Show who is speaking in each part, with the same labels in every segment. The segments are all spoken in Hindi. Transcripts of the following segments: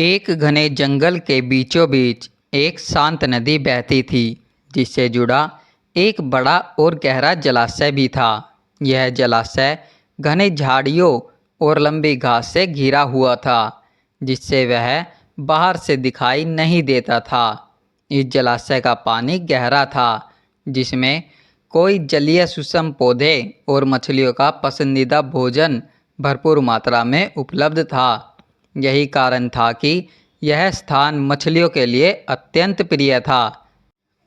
Speaker 1: एक घने जंगल के बीचों बीच एक शांत नदी बहती थी, जिससे जुड़ा एक बड़ा और गहरा जलाशय भी था। यह जलाशय घने झाड़ियों और लंबी घास से घिरा हुआ था, जिससे वह बाहर से दिखाई नहीं देता था। इस जलाशय का पानी गहरा था, जिसमें कोई जलीय सूक्ष्म पौधे और मछलियों का पसंदीदा भोजन भरपूर मात्रा में उपलब्ध था। यही कारण था कि यह स्थान मछलियों के लिए अत्यंत प्रिय था।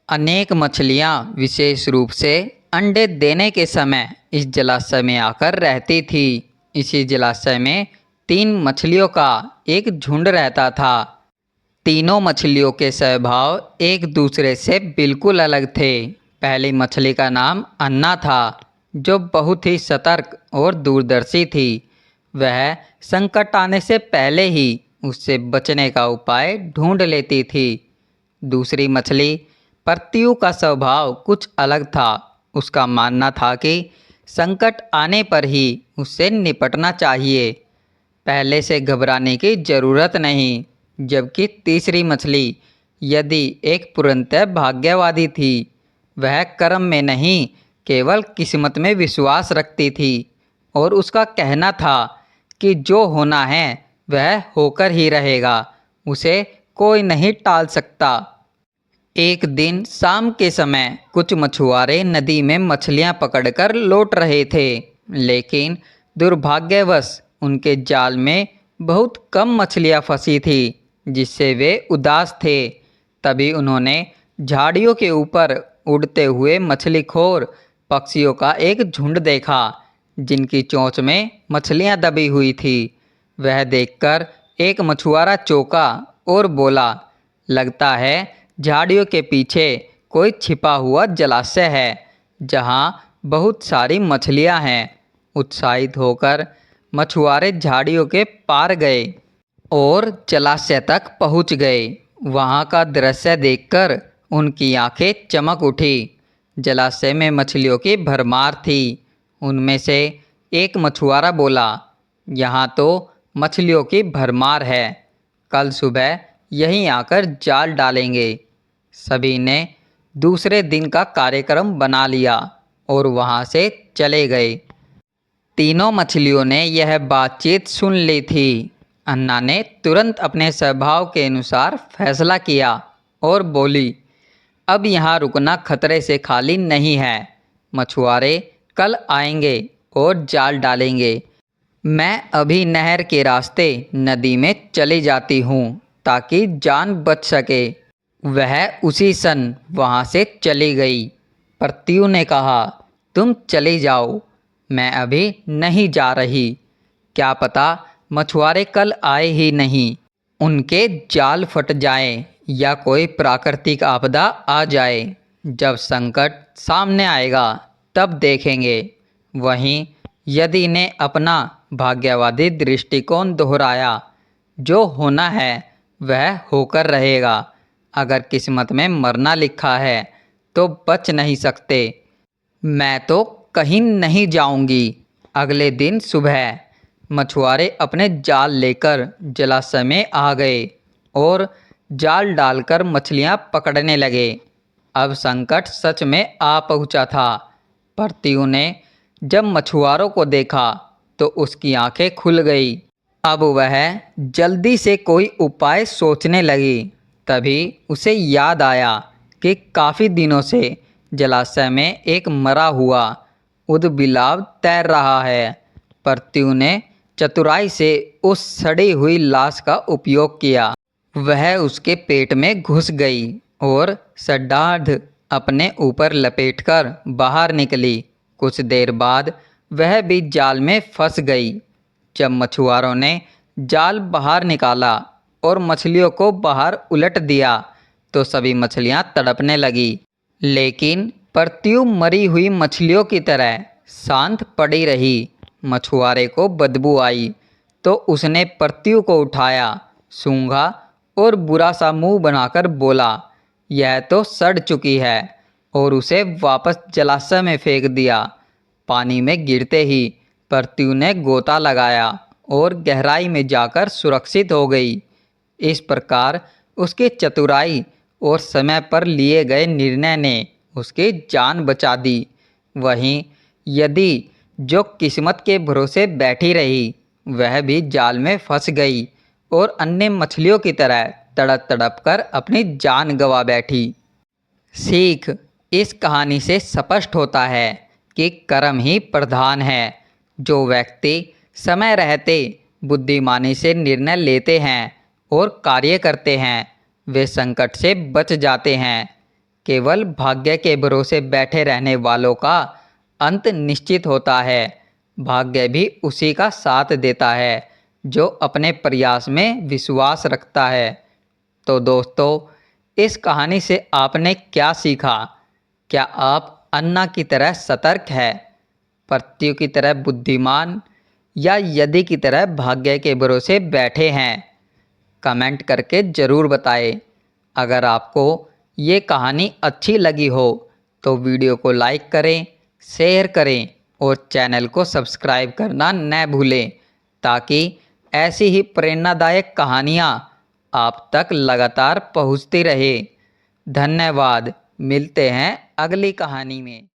Speaker 1: अनेक मछलियां विशेष रूप से अंडे देने के समय इस जलाशय में आकर रहती थी। इसी जलाशय में 3 मछलियों का एक झुंड रहता था। तीनों मछलियों के स्वभाव एक दूसरे से बिल्कुल अलग थे। पहली मछली का नाम अन्ना था, जो बहुत ही सतर्क और दूरदर्शी थी। वह संकट आने से पहले ही उससे बचने का उपाय ढूंढ लेती थी। दूसरी मछली परतियु का स्वभाव कुछ अलग था। उसका मानना था कि संकट आने पर ही उससे निपटना चाहिए, पहले से घबराने की जरूरत नहीं। जबकि तीसरी मछली यदि एक पूर्णतः भाग्यवादी थी। वह कर्म में नहीं, केवल किस्मत में विश्वास रखती थी और उसका कहना था कि जो होना है वह होकर ही रहेगा, उसे कोई नहीं टाल सकता। एक दिन शाम के समय कुछ मछुआरे नदी में मछलियां पकड़कर लौट रहे थे, लेकिन दुर्भाग्यवश उनके जाल में बहुत कम मछलियां फंसी थी, जिससे वे उदास थे। तभी उन्होंने झाड़ियों के ऊपर उड़ते हुए मछलीखोर पक्षियों का एक झुंड देखा, जिनकी चोंच में मछलियां दबी हुई थी। वह देखकर एक मछुआरा चौंका और बोला, लगता है झाड़ियों के पीछे कोई छिपा हुआ जलाशय है, जहां बहुत सारी मछलियां हैं। उत्साहित होकर मछुआरे झाड़ियों के पार गए और जलाशय तक पहुंच गए। वहां का दृश्य देखकर उनकी आंखें चमक उठी। जलाशय में मछलियों की भरमार थी। उनमें से एक मछुआरा बोला, यहाँ तो मछलियों की भरमार है, कल सुबह यहीं आकर जाल डालेंगे। सभी ने दूसरे दिन का कार्यक्रम बना लिया और वहां से चले गए। तीनों मछलियों ने यह बातचीत सुन ली थी। अन्ना ने तुरंत अपने स्वभाव के अनुसार फैसला किया और बोली, अब यहाँ रुकना खतरे से खाली नहीं है। मछुआरे कल आएंगे और जाल डालेंगे। मैं अभी नहर के रास्ते नदी में चली जाती हूँ ताकि जान बच सके। वह उसी क्षण वहाँ से चली गई। परतियु ने कहा, तुम चली जाओ, मैं अभी नहीं जा रही। क्या पता मछुआरे कल आए ही नहीं, उनके जाल फट जाएं या कोई प्राकृतिक आपदा आ जाए। जब संकट सामने आएगा तब देखेंगे। वहीं यदि ने अपना भाग्यवादी दृष्टिकोण दोहराया, जो होना है वह होकर रहेगा। अगर किस्मत में मरना लिखा है तो बच नहीं सकते। मैं तो कहीं नहीं जाऊंगी। अगले दिन सुबह मछुआरे अपने जाल लेकर जलाशय में आ गए और जाल डालकर मछलियां पकड़ने लगे। अब संकट सच में आ पहुंचा था। परतियु ने जब मछुआरों को देखा तो उसकी आंखें खुल गई। अब वह जल्दी से कोई उपाय सोचने लगी। तभी उसे याद आया कि काफ़ी दिनों से जलाशय में एक मरा हुआ ऊदबिलाव तैर रहा है। परतियु ने चतुराई से उस सड़ी हुई लाश का उपयोग किया। वह उसके पेट में घुस गई और सडाढ़ अपने ऊपर लपेटकर बाहर निकली। कुछ देर बाद वह भी जाल में फंस गई। जब मछुआरों ने जाल बाहर निकाला और मछलियों को बाहर उलट दिया तो सभी मछलियां तड़पने लगी, लेकिन परतियु मरी हुई मछलियों की तरह शांत पड़ी रही। मछुआरे को बदबू आई तो उसने परतियु को उठाया, सूंघा और बुरा सा मुंह बनाकर बोला, यह तो सड़ चुकी है, और उसे वापस जलाशय में फेंक दिया। पानी में गिरते ही परतियु ने गोता लगाया और गहराई में जाकर सुरक्षित हो गई। इस प्रकार उसकी चतुराई और समय पर लिए गए निर्णय ने उसकी जान बचा दी। वहीं यदि जो किस्मत के भरोसे बैठी रही, वह भी जाल में फंस गई और अन्य मछलियों की तरह तड़प तड़प कर अपनी जान गंवा बैठी। सीख इस कहानी से स्पष्ट होता है कि कर्म ही प्रधान है। जो व्यक्ति समय रहते बुद्धिमानी से निर्णय लेते हैं और कार्य करते हैं, वे संकट से बच जाते हैं। केवल भाग्य के भरोसे बैठे रहने वालों का अंत निश्चित होता है। भाग्य भी उसी का साथ देता है जो अपने प्रयास में विश्वास रखता है। तो दोस्तों, इस कहानी से आपने क्या सीखा? क्या आप अन्ना की तरह सतर्क है, पृथ्वी की तरह बुद्धिमान, या यदि की तरह भाग्य के भरोसे बैठे हैं? कमेंट करके ज़रूर बताएं। अगर आपको ये कहानी अच्छी लगी हो तो वीडियो को लाइक करें, शेयर करें और चैनल को सब्सक्राइब करना न भूलें, ताकि ऐसी ही प्रेरणादायक कहानियाँ आप तक लगातार पहुँचती रहे। धन्यवाद। मिलते हैं अगली कहानी में।